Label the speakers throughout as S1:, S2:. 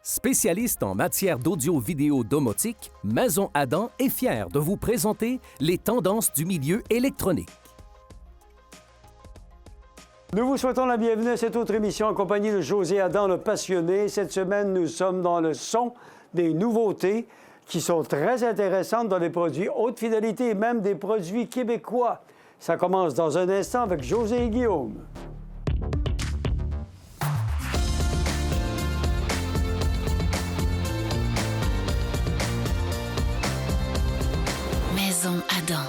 S1: Spécialiste en matière d'audio-vidéo domotique, Maison Adam est fier de vous présenter les tendances du milieu électronique.
S2: Nous vous souhaitons la bienvenue à cette autre émission en compagnie de José Adam, le passionné. Cette semaine, nous sommes dans le son des nouveautés qui sont très intéressantes dans les produits haute fidélité et même des produits québécois. Ça commence dans un instant avec José et Guillaume.
S3: Maison Adam.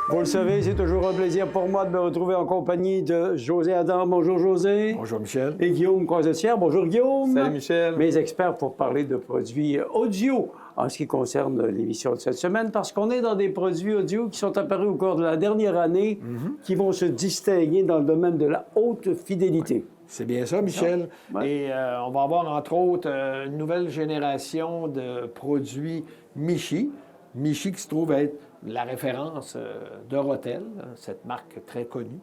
S2: Vous le savez, c'est toujours un plaisir pour moi de me retrouver en compagnie de José Adam. Bonjour José.
S4: Bonjour Michel.
S2: Et Guillaume Croisetière. Bonjour Guillaume.
S4: Salut Michel.
S2: Mes experts pour parler de produits audio en ce qui concerne l'émission de cette semaine, parce qu'on est dans des produits audio qui sont apparus au cours de la dernière année, qui vont se distinguer dans le domaine de la haute fidélité.
S4: C'est bien ça, Michel.
S2: Ouais.
S4: Et on va avoir, entre autres, une nouvelle génération de produits Michi. Michi qui se trouve être la référence d'Eurotel, cette marque très connue.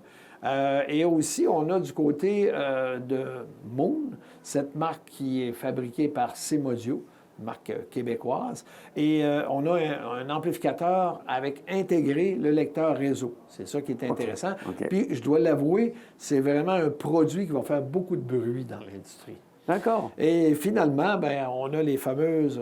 S4: Et aussi, on a du côté de Moon, cette marque qui est fabriquée par Symodio, une marque québécoise. Et on a un amplificateur avec intégré le lecteur réseau. C'est ça qui est intéressant.
S2: OK.
S4: Puis, je dois l'avouer, c'est vraiment un produit qui va faire beaucoup de bruit dans l'industrie.
S2: D'accord.
S4: Et finalement, ben, on a les fameuses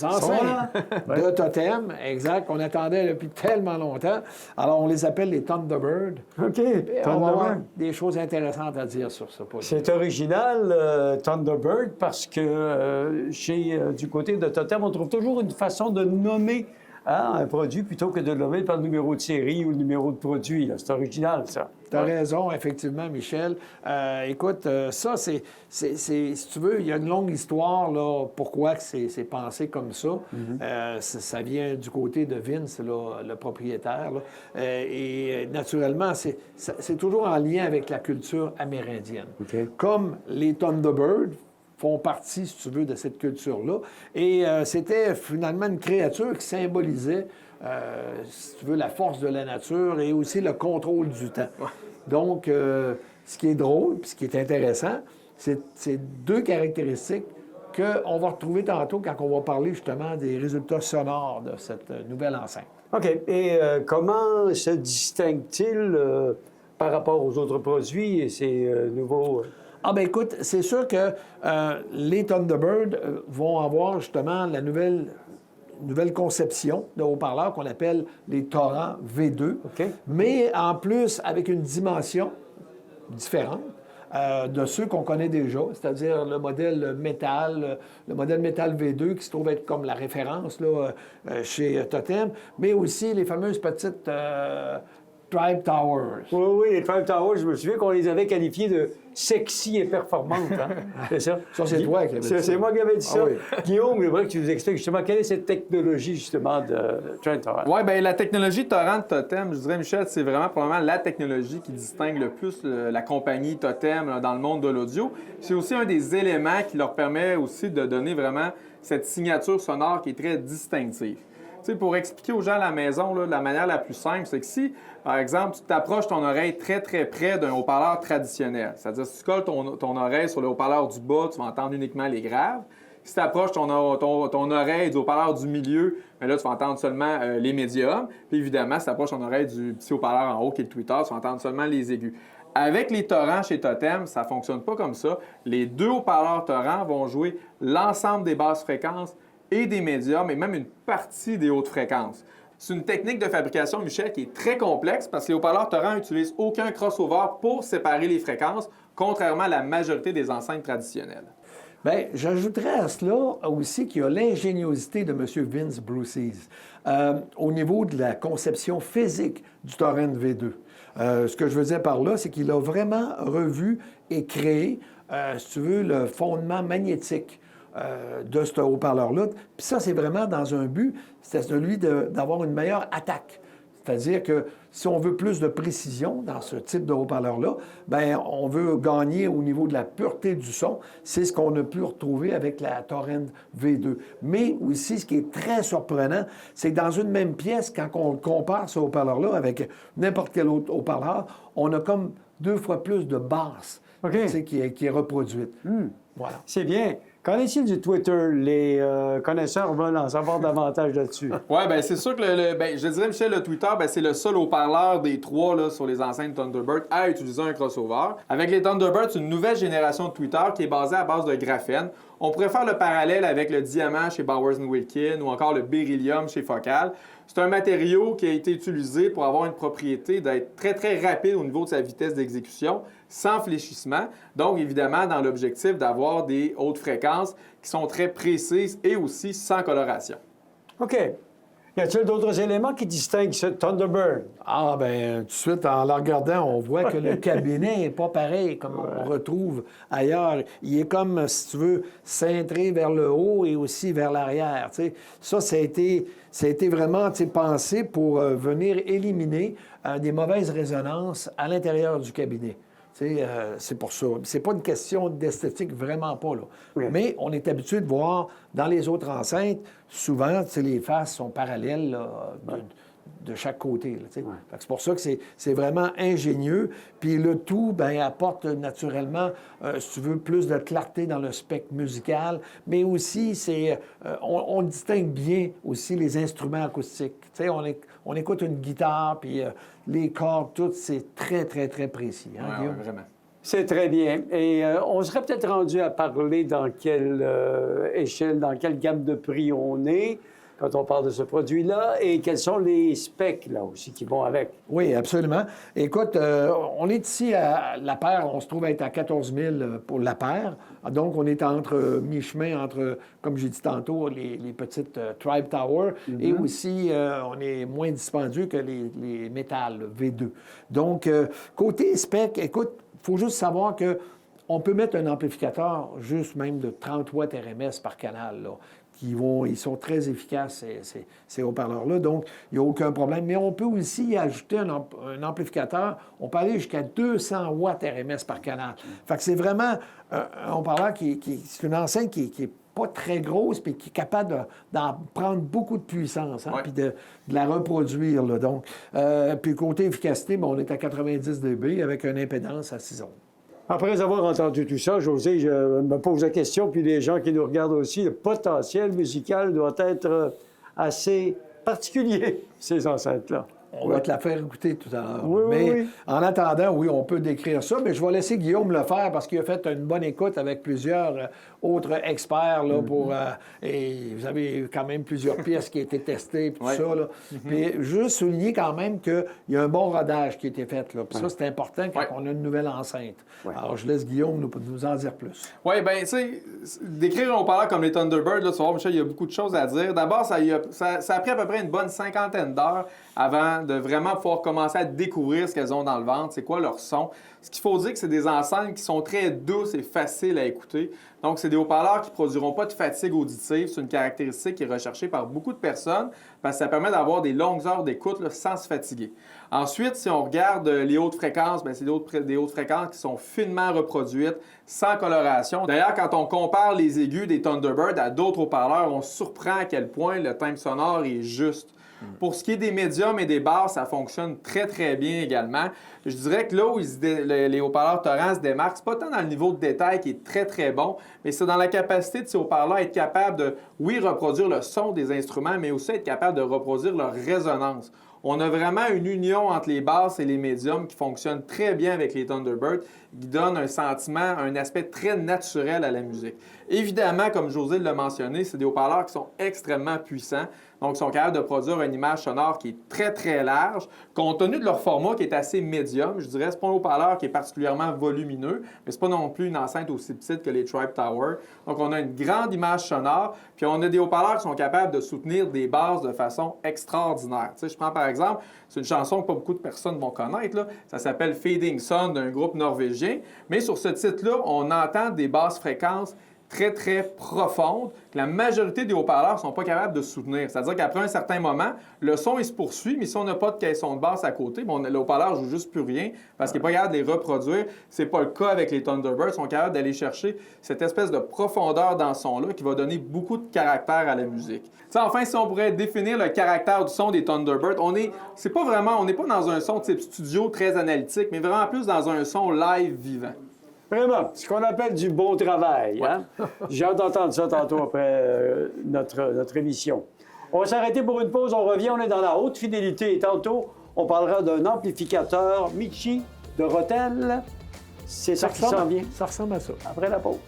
S4: enceintes de Totem, exact, qu'on attendait depuis tellement longtemps. Alors, on les appelle les Thunderbird.
S2: OK.
S4: Et on va avoir
S2: Thunderbird.
S4: des choses intéressantes à dire sur ça.
S2: C'est original, Thunderbird, parce que du côté de Totem, on trouve toujours une façon de nommer un produit plutôt que de le nommer par le numéro de série ou le numéro de produit. C'est original, ça.
S4: Tu as raison, effectivement, Michel. Écoute, ça, c'est, si tu veux, il y a une longue histoire, là, pourquoi que c'est pensé comme ça. Ça vient du côté de Vince, là, le propriétaire. Là. Et naturellement, c'est toujours en lien avec la culture amérindienne.
S2: OK.
S4: Comme les Thunderbirds font partie, si tu veux, de cette culture-là. Et c'était finalement une créature qui symbolisait, si tu veux, la force de la nature et aussi le contrôle du temps. Donc, ce qui est drôle, puis ce qui est intéressant, c'est deux caractéristiques qu'on va retrouver tantôt quand on va parler justement des résultats sonores de cette nouvelle enceinte.
S2: OK. Et comment se distingue-t-il par rapport aux autres produits et ces nouveaux...
S4: Ah ben écoute, c'est sûr que les Thunderbird vont avoir justement la nouvelle conception de haut-parleurs qu'on appelle les Torrent V2,
S2: OK.
S4: mais en plus avec une dimension différente de ceux qu'on connaît déjà, c'est-à-dire le modèle métal V2 qui se trouve être comme la référence là, chez Totem, mais aussi les fameuses petites Tribe Towers.
S2: Oui, les Tribe Towers, je me souviens qu'on les avait qualifiés de sexy et performantes. Hein? C'est ça?
S4: Ça, c'est toi qui avais dit ça.
S2: C'est moi qui avais dit ça.
S4: Ah oui.
S2: Guillaume, j'aimerais que tu nous expliques justement quelle est cette technologie, justement, de Tribe Towers.
S5: Oui, bien, la technologie Torrent de Totem, je dirais, Michel, c'est vraiment probablement la technologie qui distingue le plus la compagnie Totem là, dans le monde de l'audio. C'est aussi un des éléments qui leur permet aussi de donner vraiment cette signature sonore qui est très distinctive. Tu sais, pour expliquer aux gens à la maison, là, de la manière la plus simple, c'est que si, par exemple, tu t'approches ton oreille très, très près d'un haut-parleur traditionnel, c'est-à-dire si tu colles ton oreille sur le haut-parleur du bas, tu vas entendre uniquement les graves. Si tu approches ton oreille du haut-parleur du milieu, bien là, tu vas entendre seulement les médiums. Puis évidemment, si tu approches ton oreille du petit haut-parleur en haut, qui est le tweeter, tu vas entendre seulement les aigus. Avec les torrents chez Totem, ça ne fonctionne pas comme ça. Les deux haut-parleurs torrents vont jouer l'ensemble des basses fréquences et des médiums, et même une partie des hautes fréquences. C'est une technique de fabrication, Michel, qui est très complexe parce que les haut-parleurs Torrent n'utilisent aucun crossover pour séparer les fréquences, contrairement à la majorité des enceintes traditionnelles.
S4: Bien, j'ajouterais à cela aussi qu'il y a l'ingéniosité de M. Vince Bruces au niveau de la conception physique du Torrent V2. Ce que je veux dire par là, c'est qu'il a vraiment revu et créé, si tu veux, le fondement magnétique de ce haut-parleur-là. Puis ça, c'est vraiment dans un but, c'est celui d'avoir une meilleure attaque. C'est-à-dire que si on veut plus de précision dans ce type de haut-parleur-là, bien, on veut gagner au niveau de la pureté du son. C'est ce qu'on a pu retrouver avec la Torrent V2. Mais aussi, ce qui est très surprenant, c'est que dans une même pièce, quand on compare ce haut-parleur-là avec n'importe quel autre haut-parleur, on a comme 2 fois plus de basses.
S2: OK.
S4: qui est reproduite. Voilà.
S2: C'est bien. Qu'en est-il du Twitter? Les connaisseurs veulent en savoir davantage là-dessus.
S5: Oui, bien, c'est sûr que, je dirais, Michel, le Twitter, c'est le seul haut-parleur des trois là, sur les enceintes Thunderbird à utiliser un crossover. Avec les Thunderbird, c'est une nouvelle génération de Twitter qui est basée à base de graphène. On pourrait faire le parallèle avec le diamant chez Bowers & Wilkins ou encore le beryllium chez Focal. C'est un matériau qui a été utilisé pour avoir une propriété d'être très, très rapide au niveau de sa vitesse d'exécution, sans fléchissement. Donc, évidemment, dans l'objectif d'avoir des hautes fréquences qui sont très précises et aussi sans coloration.
S2: OK. Y a-t-il d'autres éléments qui distinguent ce Thunderbird?
S4: Ah, bien, tout de suite, en le regardant, on voit que le cabinet n'est pas pareil comme on retrouve ailleurs. Il est comme, si tu veux, cintré vers le haut et aussi vers l'arrière. Ça a été vraiment pensé pour venir éliminer des mauvaises résonances à l'intérieur du cabinet. C'est pour ça. C'est pas une question d'esthétique, vraiment pas. Là.
S2: Oui.
S4: Mais on est habitué de voir dans les autres enceintes, souvent, les faces sont parallèles là, de chaque côté. Là, Fait que c'est pour ça que c'est vraiment ingénieux. Puis le tout apporte naturellement, si tu veux, plus de clarté dans le spectre musical, mais aussi, on distingue bien aussi les instruments acoustiques. On écoute une guitare, puis les cordes, tout, c'est très, très, très précis. Hein, Guillaume?
S5: Vraiment.
S2: C'est très bien. Et on serait peut-être rendu à parler dans quelle échelle, dans quelle gamme de prix on est quand on parle de ce produit-là et quels sont les specs, là aussi, qui vont avec.
S4: Oui, absolument. Écoute, on est ici à la paire, on se trouve être à 14 000 pour la paire. Donc, on est entre mi-chemin entre, comme j'ai dit tantôt, les petites Tribe Tower et aussi, on est moins dispendieux que les métal V2. Donc, côté spec, écoute, il faut juste savoir que on peut mettre un amplificateur juste même de 30 watts RMS par canal, là. Ils sont très efficaces, ces haut-parleurs-là, donc il n'y a aucun problème. Mais on peut aussi y ajouter un amplificateur, on peut aller jusqu'à 200 watts RMS par canal. Fait que c'est vraiment un haut-parleur c'est une enceinte qui est pas très grosse, puis qui est capable d'en prendre beaucoup de puissance, puis de la reproduire. Là. Donc, puis côté efficacité, on est à 90 dB avec une impédance à 6 ohms.
S2: Après avoir entendu tout ça, José, je me pose la question, puis les gens qui nous regardent aussi, le potentiel musical doit être assez particulier, ces enceintes-là.
S4: On va te la faire écouter tout à l'heure.
S2: Oui,
S4: mais
S2: oui.
S4: En attendant, oui, on peut décrire ça, mais je vais laisser Guillaume le faire parce qu'il a fait une bonne écoute avec plusieurs autres experts là, et vous avez quand même plusieurs pièces qui ont été testées et tout ça. Là. Puis juste souligner quand même qu'il y a un bon rodage qui a été fait. Là. Puis ça, c'est important quand on a une nouvelle enceinte. Alors, je laisse Guillaume nous en dire plus.
S5: Oui, bien, tu sais, décrire un haut-parleur comme les Thunderbird, là, tu vas voir, Michel, il y a beaucoup de choses à dire. D'abord, ça a pris à peu près une bonne 50aine d'heures avant de vraiment pouvoir commencer à découvrir ce qu'elles ont dans le ventre, c'est quoi leur son. Ce qu'il faut dire, que c'est des enceintes qui sont très douces et faciles à écouter. Donc, c'est des haut-parleurs qui ne produiront pas de fatigue auditive. C'est une caractéristique qui est recherchée par beaucoup de personnes parce que ça permet d'avoir des longues heures d'écoute là, sans se fatiguer. Ensuite, si on regarde les hautes fréquences, bien, c'est des hautes fréquences qui sont finement reproduites, sans coloration. D'ailleurs, quand on compare les aigus des Thunderbird à d'autres haut-parleurs, on se surprend à quel point le timbre sonore est juste. Pour ce qui est des médiums et des basses, ça fonctionne très, très bien également. Je dirais que là où les haut-parleurs Thorent se démarquent, c'est pas tant dans le niveau de détail qui est très, très bon, mais c'est dans la capacité de ces haut-parleurs à être capable de, oui, reproduire le son des instruments, mais aussi être capable de reproduire leur résonance. On a vraiment une union entre les basses et les médiums qui fonctionne très bien avec les Thunderbird, qui donne un sentiment, un aspect très naturel à la musique. Évidemment, comme José l'a mentionné, c'est des haut-parleurs qui sont extrêmement puissants, donc ils sont capables de produire une image sonore qui est très, très large, compte tenu de leur format qui est assez médium. Je dirais, c'est pas un haut-parleur qui est particulièrement volumineux, mais c'est pas non plus une enceinte aussi petite que les Tribe Tower. Donc, on a une grande image sonore, puis on a des haut-parleurs qui sont capables de soutenir des basses de façon extraordinaire. Tu sais, je prends par exemple, c'est une chanson que pas beaucoup de personnes vont connaître, là. Ça s'appelle Fading Sun d'un groupe norvégien, mais sur ce titre-là, on entend des basses fréquences très, très profonde que la majorité des haut-parleurs ne sont pas capables de soutenir. C'est-à-dire qu'après un certain moment, le son, il se poursuit, mais si on n'a pas de caisson de basse à côté, bon, le haut-parleur ne joue juste plus rien parce qu'il n'est pas capable de les reproduire. C'est pas le cas avec les Thunderbird. Ils sont capables d'aller chercher cette espèce de profondeur dans ce son-là qui va donner beaucoup de caractère à la musique. T'sais, enfin, si on pourrait définir le caractère du son des Thunderbird, on n'est pas dans un son type studio très analytique, mais vraiment plus dans un son live vivant.
S2: Vraiment, ce qu'on appelle du bon travail. Hein? J'ai hâte d'entendre ça tantôt après notre émission. On va s'arrêter pour une pause. On revient, on est dans la haute fidélité. Et tantôt, on parlera d'un amplificateur Michi de Rotel. C'est ça qui s'en vient.
S4: Ça ressemble à ça.
S2: Après la pause.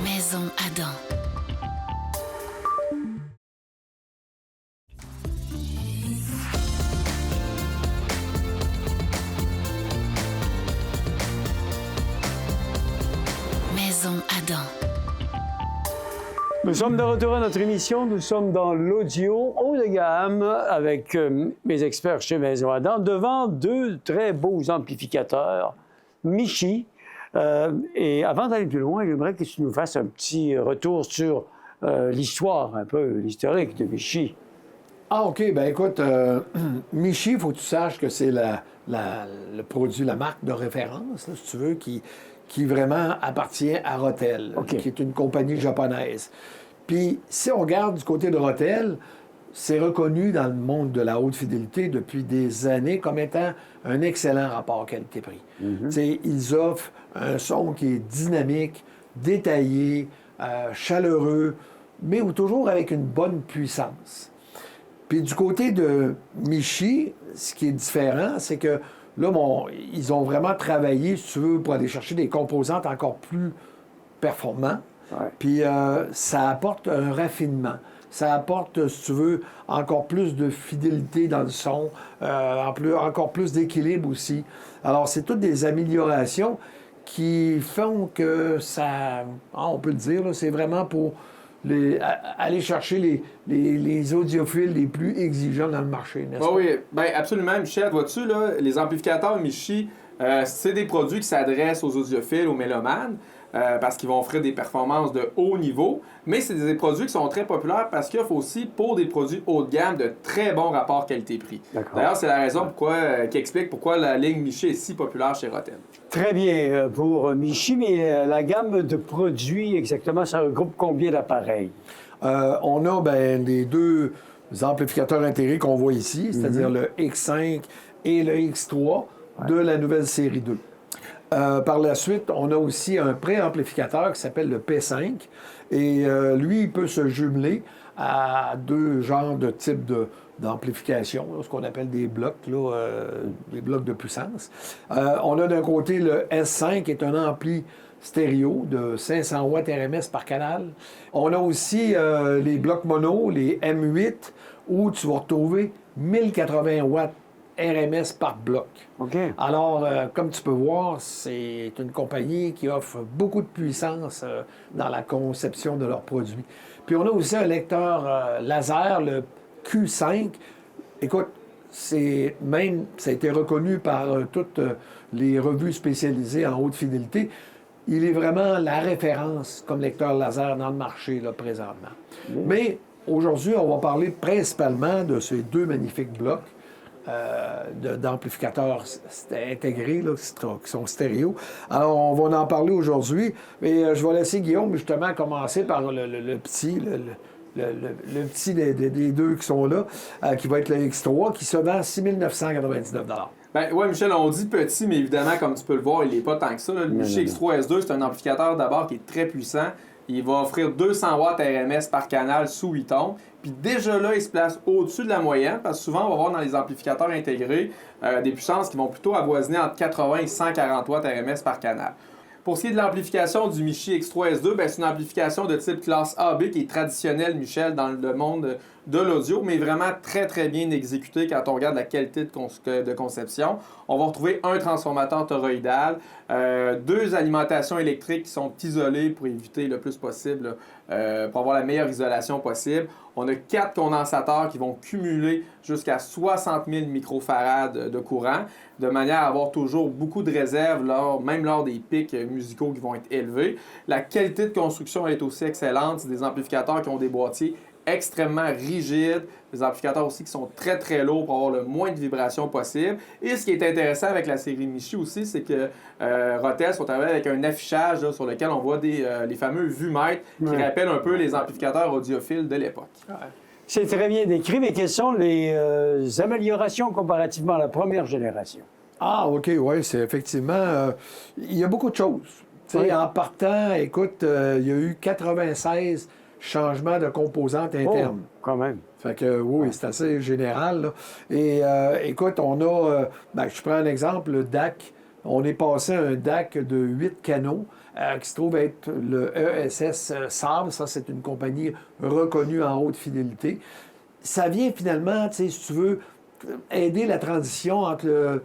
S3: Maison Adam. Maison Adam.
S2: Nous sommes de retour à notre émission. Nous sommes dans l'audio haut de gamme avec mes experts chez Maison Adam devant deux très beaux amplificateurs Michi. Et avant d'aller plus loin, j'aimerais que tu nous fasses un petit retour sur l'histoire, un peu l'historique de Michi.
S4: Ah, OK. Ben écoute, Michi, il faut que tu saches que c'est le produit, la marque de référence, là, si tu veux, qui vraiment appartient à Rotel,
S2: OK.
S4: qui est une compagnie japonaise. Puis, si on regarde du côté de Rotel, c'est reconnu dans le monde de la haute fidélité depuis des années comme étant un excellent rapport qualité-prix. Ils offrent un son qui est dynamique, détaillé, chaleureux, mais toujours avec une bonne puissance. Puis du côté de Michi, ce qui est différent, c'est que là, ils ont vraiment travaillé, si tu veux, pour aller chercher des composantes encore plus performantes.
S2: Ouais.
S4: Puis ça apporte un raffinement. Ça apporte, si tu veux, encore plus de fidélité dans le son, encore plus d'équilibre aussi. Alors, c'est toutes des améliorations qui font que ça, on peut le dire, là, c'est vraiment pour aller chercher les audiophiles les plus exigeants dans le marché, n'est-ce pas?
S5: Oui, bien absolument, Michel. Vois-tu, là, les amplificateurs Michi, c'est des produits qui s'adressent aux audiophiles, aux mélomanes, parce qu'ils vont offrir des performances de haut niveau, mais c'est des produits qui sont très populaires parce qu'il offrent aussi, pour des produits haut de gamme, de très bons rapports qualité-prix. D'ailleurs, c'est la raison qui explique pourquoi la ligne Michi est si populaire chez Rotel.
S2: Très bien pour Michi, mais la gamme de produits, exactement, ça regroupe combien d'appareils?
S4: On a les deux amplificateurs intégrés qu'on voit ici, c'est-à-dire le X5 et le X3 de la nouvelle série 2. Par la suite, on a aussi un préamplificateur qui s'appelle le P5 et lui, il peut se jumeler à deux genres de types d'amplification, ce qu'on appelle des blocs, des blocs de puissance. On a d'un côté le S5 qui est un ampli stéréo de 500 watts RMS par canal. On a aussi les blocs mono, les M8, où tu vas retrouver 1080 watts RMS par bloc.
S2: OK.
S4: Alors, comme tu peux voir, c'est une compagnie qui offre beaucoup de puissance dans la conception de leurs produits. Puis on a aussi un lecteur laser, le Q5. Écoute, ça a été reconnu par toutes les revues spécialisées en haute fidélité. Il est vraiment la référence comme lecteur laser dans le marché là, présentement. Mais aujourd'hui, on va parler principalement de ces deux magnifiques blocs d'amplificateurs intégrés là, qui sont stéréo. Alors, on va en parler aujourd'hui, mais je vais laisser Guillaume justement commencer par le petit des deux qui sont là, qui va être le X3, qui se vend à 6 999 $.
S5: Ben oui, Michel, on dit petit, mais évidemment, comme tu peux le voir, il n'est pas tant que ça. Là. Le Michi X3 S2, c'est un amplificateur d'abord qui est très puissant. Il va offrir 200 watts RMS par canal sous 8 ohms. Puis déjà là, il se place au-dessus de la moyenne, parce que souvent, on va voir dans les amplificateurs intégrés des puissances qui vont plutôt avoisiner entre 80 et 140 watts RMS par canal. Pour ce qui est de l'amplification du Michi X3 S2, ben, c'est une amplification de type classe AB qui est traditionnelle, Michel, dans le monde de l'audio, mais vraiment très, très bien exécutée quand on regarde la qualité de conception. On va retrouver un transformateur toroïdal, deux alimentations électriques qui sont isolées pour éviter le plus possible, pour avoir la meilleure isolation possible. On a 4 condensateurs qui vont cumuler jusqu'à 60 000 microfarades de courant, de manière à avoir toujours beaucoup de réserve, même lors des pics musicaux qui vont être élevés. La qualité de construction est aussi excellente. C'est des amplificateurs qui ont des boîtiers extrêmement rigides, des amplificateurs aussi qui sont très très lourds pour avoir le moins de vibrations possible. Et ce qui est intéressant avec la série Michi aussi, c'est que Rotel sont arrivés avec un affichage là, sur lequel on voit les fameux vumètres qui rappellent un peu les amplificateurs audiophiles de l'époque.
S2: Ouais. C'est très bien décrit, mais quelles sont les améliorations comparativement à la première génération?
S4: Ah, OK, oui, c'est effectivement... il y a beaucoup de choses. Tu sais,
S2: Oui.
S4: en partant, écoute, il y a eu 96 changements de composantes internes.
S2: Quand même.
S4: Fait que oui, c'est assez général, là. Et écoute, on a... je prends un exemple, le DAC. On est passé à un DAC de 8 canaux qui se trouve être le ESS Sabre. Ça, c'est une compagnie reconnue en haute fidélité. Ça vient finalement, tu sais, si tu veux, aider la transition entre le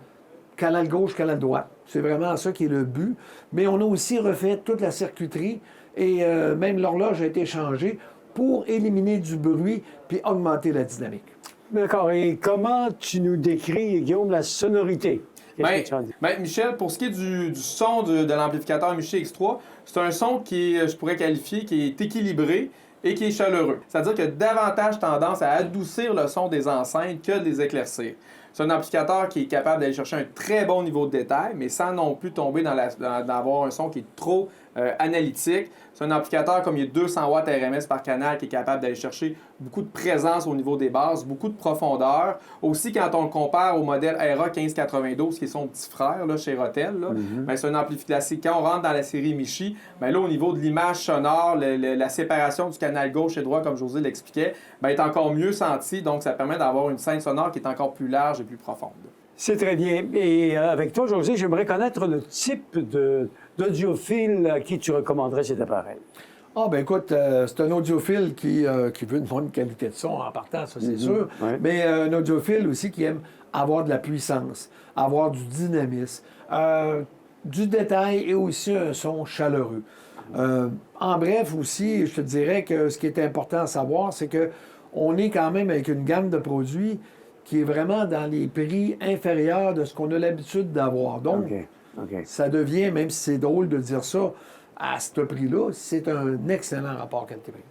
S4: canal gauche, canal droit. C'est vraiment ça qui est le but. Mais on a aussi refait toute la circuiterie et même l'horloge a été changée pour éliminer du bruit puis augmenter la dynamique.
S2: D'accord. Et comment tu nous décris, Guillaume, la sonorité? Qu'est-ce que tu en dis?
S5: Michel, pour ce qui est du son de l'amplificateur Michi X3, c'est un son qui est, je pourrais qualifier, qui est équilibré et qui est chaleureux. C'est-à-dire qu'il a davantage tendance à adoucir le son des enceintes que de les éclaircir. C'est un amplificateur qui est capable d'aller chercher un très bon niveau de détail, mais sans non plus tomber d'avoir un son qui est trop analytique. C'est un amplificateur comme il y a 200 watts RMS par canal qui est capable d'aller chercher beaucoup de présence au niveau des basses, beaucoup de profondeur. Aussi, quand on le compare au modèle ERA 1592, qui est son petit frère là, chez Rotel, c'est un amplificateur. Quand on rentre dans la série Michi, là, au niveau de l'image sonore, la séparation du canal gauche et droit, comme José l'expliquait, est encore mieux sentie. Donc, ça permet d'avoir une scène sonore qui est encore plus large et plus profonde.
S2: C'est très bien. Et avec toi, José, j'aimerais connaître le type d'audiophile à qui tu recommanderais cet appareil.
S4: Ah, ben écoute, c'est un audiophile qui veut une bonne qualité de son en partant, ça c'est sûr.
S2: Ouais.
S4: Mais un audiophile aussi qui aime avoir de la puissance, avoir du dynamisme, du détail et aussi un son chaleureux. En bref aussi, je te dirais que ce qui est important à savoir, c'est que on est quand même avec une gamme de produits qui est vraiment dans les prix inférieurs de ce qu'on a l'habitude d'avoir. Donc,
S2: OK.
S4: ça devient, même si c'est drôle de dire ça, à ce prix-là, c'est un excellent rapport qualité-prix.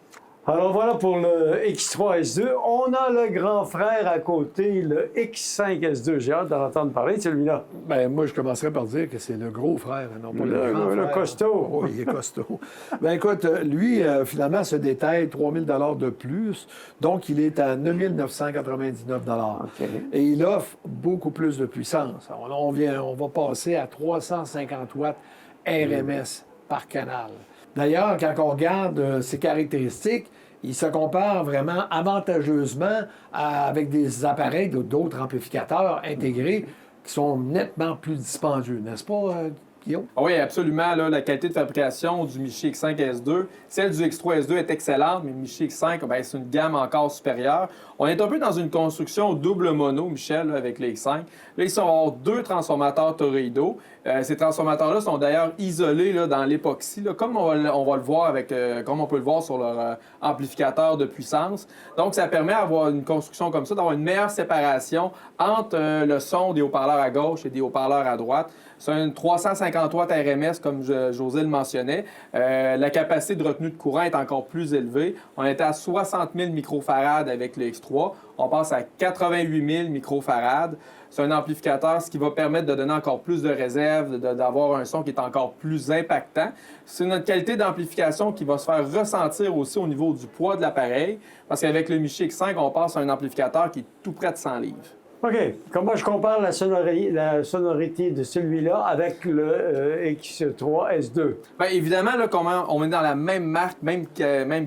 S2: Alors voilà pour le X3S2. On a le grand frère à côté, le X5S2. J'ai hâte d'en entendre parler de celui-là.
S4: Ben moi, je commencerai par dire que c'est le gros frère, non pas le grand
S2: Le
S4: frère.
S2: costaud.
S4: Oui, il est costaud. Ben écoute, lui, finalement, se détaille 3 000 de plus. Donc, il est à 9 999
S2: OK.
S4: Et il offre beaucoup plus de puissance. On va passer à 350 watts RMS par canal. D'ailleurs, quand on regarde ses caractéristiques, il se compare vraiment avantageusement avec des appareils d'autres amplificateurs intégrés qui sont nettement plus dispendieux, n'est-ce pas, Guillaume?
S5: Oui, absolument. Là, la qualité de fabrication du Michi X5S2, celle du X3S2 est excellente, mais le Michi X5, c'est une gamme encore supérieure. On est un peu dans une construction double mono, Michel, là, avec le X5. Là, ils sont avoir 2 transformateurs Toredo. Ces transformateurs-là sont d'ailleurs isolés là, dans l'époxy, là, comme on va le voir comme on peut le voir sur leur amplificateur de puissance. Donc, ça permet d'avoir une construction comme ça, d'avoir une meilleure séparation entre le son des haut-parleurs à gauche et des haut-parleurs à droite. C'est un 350 watts RMS, comme José le mentionnait. La capacité de retenue de courant est encore plus élevée. On était à 60 000 microfarades avec le X3. On passe à 88 000 microfarades. C'est un amplificateur, ce qui va permettre de donner encore plus de réserve, d'avoir un son qui est encore plus impactant. C'est notre qualité d'amplification qui va se faire ressentir aussi au niveau du poids de l'appareil, parce qu'avec le Michi X5, on passe à un amplificateur qui est tout près de 100 livres.
S2: OK. Comment je compare la sonorité de celui-là avec le X3S2?
S5: Bien, évidemment, là, on est dans la même marque, même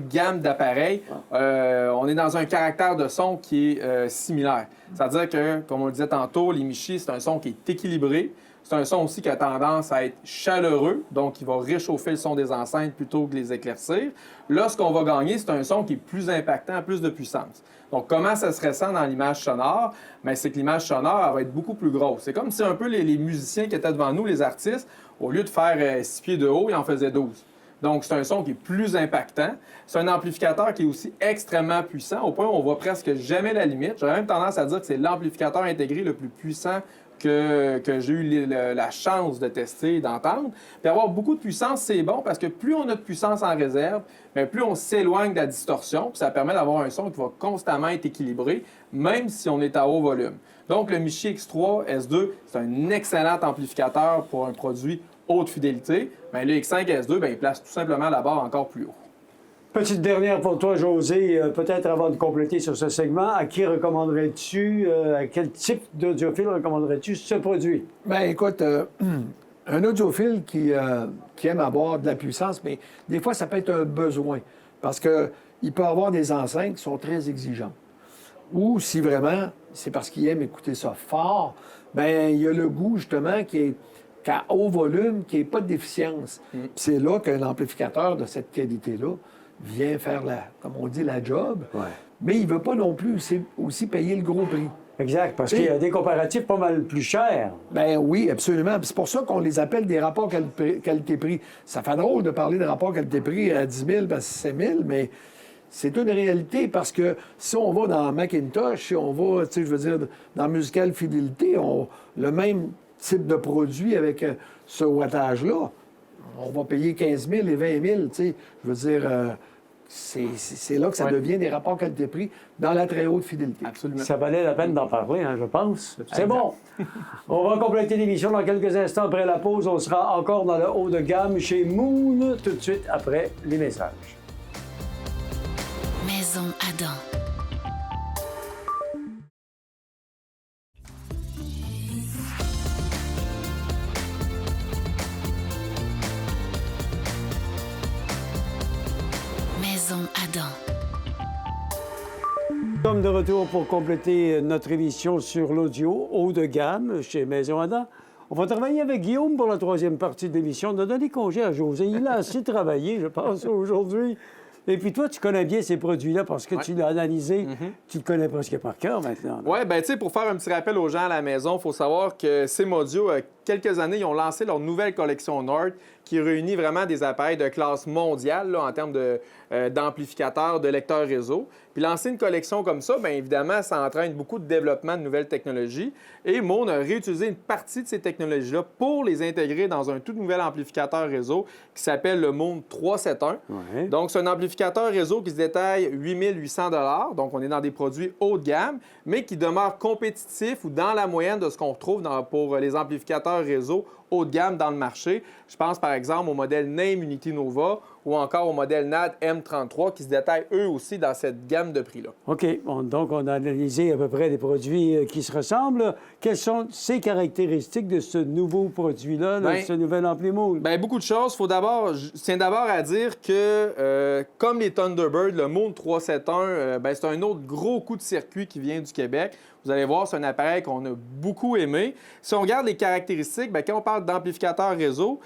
S5: gamme d'appareils. On est dans un caractère de son qui est similaire. C'est-à-dire que, comme on le disait tantôt, les Michi, c'est un son qui est équilibré. C'est un son aussi qui a tendance à être chaleureux, donc il va réchauffer le son des enceintes plutôt que les éclaircir. Là, ce qu'on va gagner, c'est un son qui est plus impactant, plus de puissance. Donc, comment ça se ressent dans l'image sonore? Bien, c'est que l'image sonore, elle va être beaucoup plus grosse. C'est comme si un peu les musiciens qui étaient devant nous, les artistes, au lieu de faire 6 pieds de haut, ils en faisaient 12. Donc, c'est un son qui est plus impactant. C'est un amplificateur qui est aussi extrêmement puissant, au point où on voit presque jamais la limite. J'aurais même tendance à dire que c'est l'amplificateur intégré le plus puissant que j'ai eu la chance de tester et d'entendre. Puis avoir beaucoup de puissance, c'est bon parce que plus on a de puissance en réserve, bien, plus on s'éloigne de la distorsion. Puis ça permet d'avoir un son qui va constamment être équilibré, même si on est à haut volume. Donc, le Michi X3 S2, c'est un excellent amplificateur pour un produit haute fidélité. Bien, le X5 S2, bien, il place tout simplement la barre encore plus haut.
S2: Petite dernière pour toi, José, peut-être avant de compléter sur ce segment, à qui recommanderais-tu, à quel type d'audiophile recommanderais-tu ce produit?
S4: Bien, écoute, un audiophile qui aime avoir de la puissance, mais des fois, ça peut être un besoin. Parce qu'il peut avoir des enceintes qui sont très exigeantes. Ou si vraiment, c'est parce qu'il aime écouter ça fort, bien, il y a le goût, justement, qu'à haut volume, qui n'est pas de déficience. C'est là qu'un amplificateur de cette qualité-là vient faire, comme on dit, la job.
S2: Ouais.
S4: Mais il ne veut pas non plus aussi payer le gros prix.
S2: Exact, parce qu'il y a des comparatifs pas mal plus chers.
S4: Ben oui, absolument. Puis c'est pour ça qu'on les appelle des rapports qualité-prix. Ça fait drôle de parler de rapports qualité-prix à 10 000 parce que c'est 1 000, mais c'est une réalité parce que si on va dans Macintosh, si on va, tu sais, je veux dire, dans Musical Fidélité, le même type de produit avec ce wattage-là, on va payer 15 000 et 20 000, tu sais. Je veux dire, c'est là que ça devient des rapports qualité-prix dans la très haute fidélité.
S5: Absolument.
S2: Ça valait la peine d'en parler, hein, je pense. C'est bon. On va compléter l'émission dans quelques instants après la pause. On sera encore dans le haut de gamme chez Moon tout de suite après les messages.
S3: Maison Adam. Maison Adam.
S2: Nous sommes de retour pour compléter notre émission sur l'audio haut de gamme chez Maison Adam. On va travailler avec Guillaume pour la troisième partie de l'émission. On a donné congé à José. Il a assez travaillé, je pense, aujourd'hui. Et puis toi, tu connais bien ces produits-là parce que tu l'as analysé. Tu le connais presque par cœur maintenant.
S5: Oui, bien, tu sais, pour faire un petit rappel aux gens à la maison, il faut savoir que Cmodio, quelques années, ils ont lancé leur nouvelle collection Nord qui réunit vraiment des appareils de classe mondiale là, en termes d'amplificateurs, de lecteurs réseau. Puis lancer une collection comme ça, bien évidemment, ça entraîne beaucoup de développement de nouvelles technologies. Et Moon a réutilisé une partie de ces technologies-là pour les intégrer dans un tout nouvel amplificateur réseau qui s'appelle le Moon 371.
S2: Ouais.
S5: Donc, c'est un amplificateur réseau qui se détaille 8 800 $. Donc, on est dans des produits haut de gamme, mais qui demeure compétitif ou dans la moyenne de ce qu'on retrouve pour les amplificateurs réseau haut de gamme dans le marché. Je pense par exemple au modèle Name Unity Nova ou encore au modèle NAD M33 qui se détaillent eux aussi dans cette gamme de prix-là.
S2: OK. Donc, on a analysé à peu près des produits qui se ressemblent. Quelles sont ces caractéristiques de ce nouveau produit-là, de ce nouvel ampli Moon?
S5: Bien, beaucoup de choses. Je tiens d'abord à dire que, comme les Thunderbird, le Moon 371, c'est un autre gros coup de circuit qui vient du Québec. Vous allez voir, c'est un appareil qu'on a beaucoup aimé. Si on regarde les caractéristiques, bien, quand on parle d'amplificateur réseau,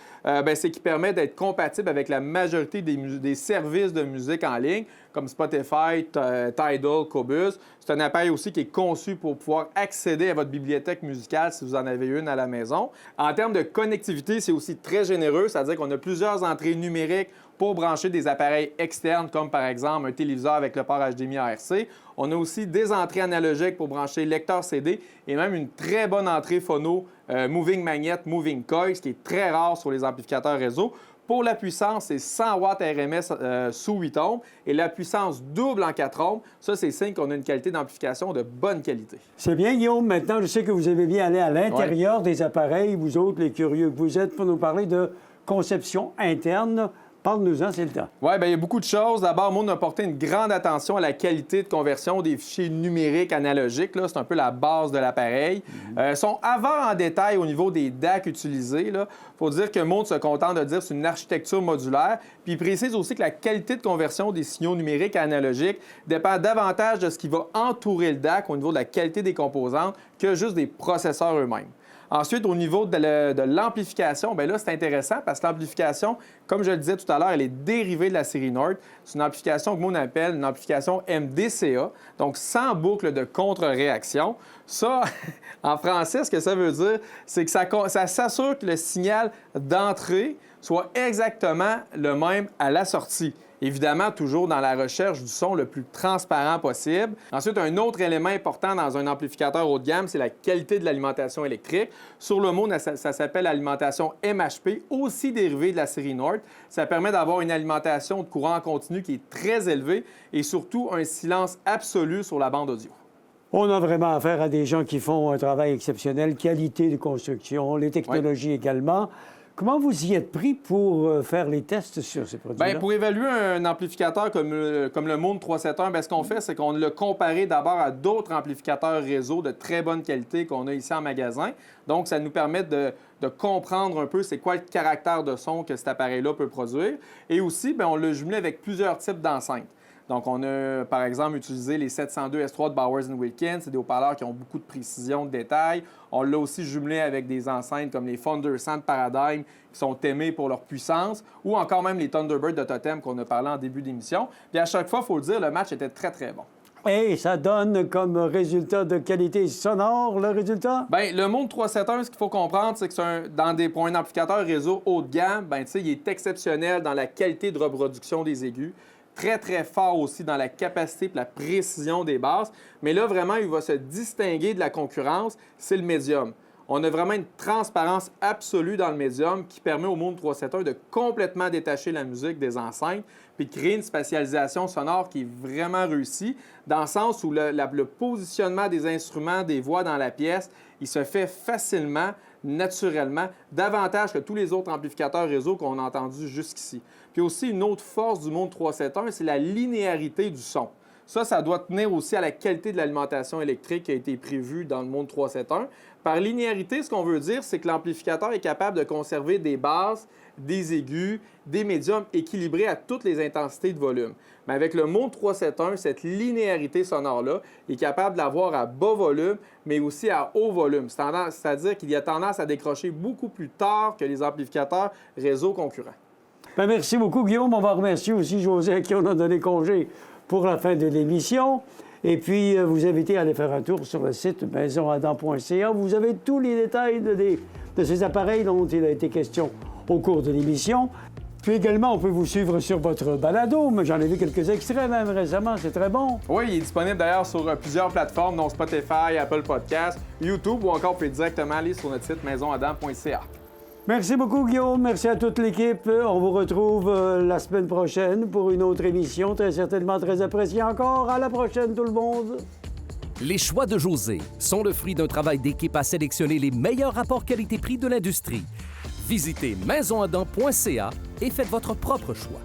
S5: c'est qu'il permet d'être compatible avec la majorité des services de musique en ligne, comme Spotify, Tidal, Qobuz. C'est un appareil aussi qui est conçu pour pouvoir accéder à votre bibliothèque musicale si vous en avez une à la maison. En termes de connectivité, c'est aussi très généreux, c'est-à-dire qu'on a plusieurs entrées numériques pour brancher des appareils externes, comme par exemple un téléviseur avec le port HDMI ARC. On a aussi des entrées analogiques pour brancher lecteur CD et même une très bonne entrée phono Moving Magnet, Moving Coil, ce qui est très rare sur les amplificateurs réseau. Pour la puissance, c'est 100 watts RMS sous 8 ohms et la puissance double en 4 ohms. Ça, c'est signe qu'on a une qualité d'amplification de bonne qualité.
S2: C'est bien, Guillaume. Maintenant, je sais que vous avez bien allé à l'intérieur des appareils, vous autres, les curieux que vous êtes, pour nous parler de conception interne. Parle-nous-en, c'est le temps. Oui,
S5: bien, il y a beaucoup de choses. D'abord, Moon a porté une grande attention à la qualité de conversion des fichiers numériques analogiques. Là, c'est un peu la base de l'appareil. Sont avant en détail au niveau des DAC utilisés. Il faut dire que Moon se contente de dire que c'est une architecture modulaire. Puis il précise aussi que la qualité de conversion des signaux numériques analogiques dépend davantage de ce qui va entourer le DAC au niveau de la qualité des composantes que juste des processeurs eux-mêmes. Ensuite, au niveau de l'amplification, bien là, c'est intéressant parce que l'amplification, comme je le disais tout à l'heure, elle est dérivée de la série Nord. C'est une amplification que Moon appelle une amplification MDCA, donc sans boucle de contre-réaction. Ça, en français, ce que ça veut dire, c'est que ça s'assure que le signal d'entrée soit exactement le même à la sortie. Évidemment, toujours dans la recherche du son le plus transparent possible. Ensuite, un autre élément important dans un amplificateur haut de gamme, c'est la qualité de l'alimentation électrique. Sur le Moon, ça s'appelle l'alimentation MHP, aussi dérivée de la série Nord. Ça permet d'avoir une alimentation de courant continu qui est très élevée et surtout un silence absolu sur la bande audio.
S2: On a vraiment affaire à des gens qui font un travail exceptionnel, qualité de construction, les technologies également. Comment vous y êtes pris pour faire les tests sur ces produits-là?
S5: Bien, pour évaluer un amplificateur comme le Moon 371, bien, ce qu'on fait, c'est qu'on l'a comparé d'abord à d'autres amplificateurs réseau de très bonne qualité qu'on a ici en magasin. Donc, ça nous permet de comprendre un peu c'est quoi le caractère de son que cet appareil-là peut produire. Et aussi, bien, on l'a jumelé avec plusieurs types d'enceintes. Donc, on a, par exemple, utilisé les 702 S3 de Bowers & Wilkins. C'est des haut-parleurs qui ont beaucoup de précision, de détails. On l'a aussi jumelé avec des enceintes comme les Thundersound Paradigm, qui sont aimées pour leur puissance, ou encore même les Thunderbird de Totem qu'on a parlé en début d'émission. Puis à chaque fois, il faut le dire, le match était très, très bon.
S2: Et ça donne comme résultat de qualité sonore, le résultat?
S5: Bien, le Moon 371, ce qu'il faut comprendre, c'est que pour un amplificateur réseau haut de gamme, bien, il est exceptionnel dans la qualité de reproduction des aigus. Très, très fort aussi dans la capacité et la précision des basses. Mais là, vraiment, il va se distinguer de la concurrence, c'est le médium. On a vraiment une transparence absolue dans le médium qui permet au Moon 371 de complètement détacher la musique des enceintes puis de créer une spatialisation sonore qui est vraiment réussie, dans le sens où le positionnement des instruments, des voix dans la pièce, il se fait facilement, naturellement, davantage que tous les autres amplificateurs réseau qu'on a entendus jusqu'ici. Puis aussi, une autre force du Moon 371, c'est la linéarité du son. Ça doit tenir aussi à la qualité de l'alimentation électrique qui a été prévue dans le Moon 371. Par linéarité, ce qu'on veut dire, c'est que l'amplificateur est capable de conserver des basses, des aigus, des médiums équilibrés à toutes les intensités de volume. Mais avec le Moon 371, cette linéarité sonore-là est capable de l'avoir à bas volume, mais aussi à haut volume. C'est-à-dire qu'il y a tendance à décrocher beaucoup plus tard que les amplificateurs réseau concurrents.
S2: Bien, merci beaucoup, Guillaume. On va remercier aussi José à qui on a donné congé pour la fin de l'émission. Et puis, vous invitez à aller faire un tour sur le site maisonadam.ca. Vous avez tous les détails de ces appareils dont il a été question au cours de l'émission. Puis également, on peut vous suivre sur votre balado, mais j'en ai vu quelques extraits même récemment, c'est très bon.
S5: Oui, il est disponible d'ailleurs sur plusieurs plateformes, dont Spotify, Apple Podcasts, YouTube, ou encore vous pouvez directement aller sur notre site maisonadam.ca.
S2: Merci beaucoup, Guillaume. Merci à toute l'équipe. On vous retrouve la semaine prochaine pour une autre émission, très certainement très appréciée encore. À la prochaine, tout le monde.
S1: Les choix de José sont le fruit d'un travail d'équipe à sélectionner les meilleurs rapports qualité-prix de l'industrie. Visitez maisonadam.ca et faites votre propre choix.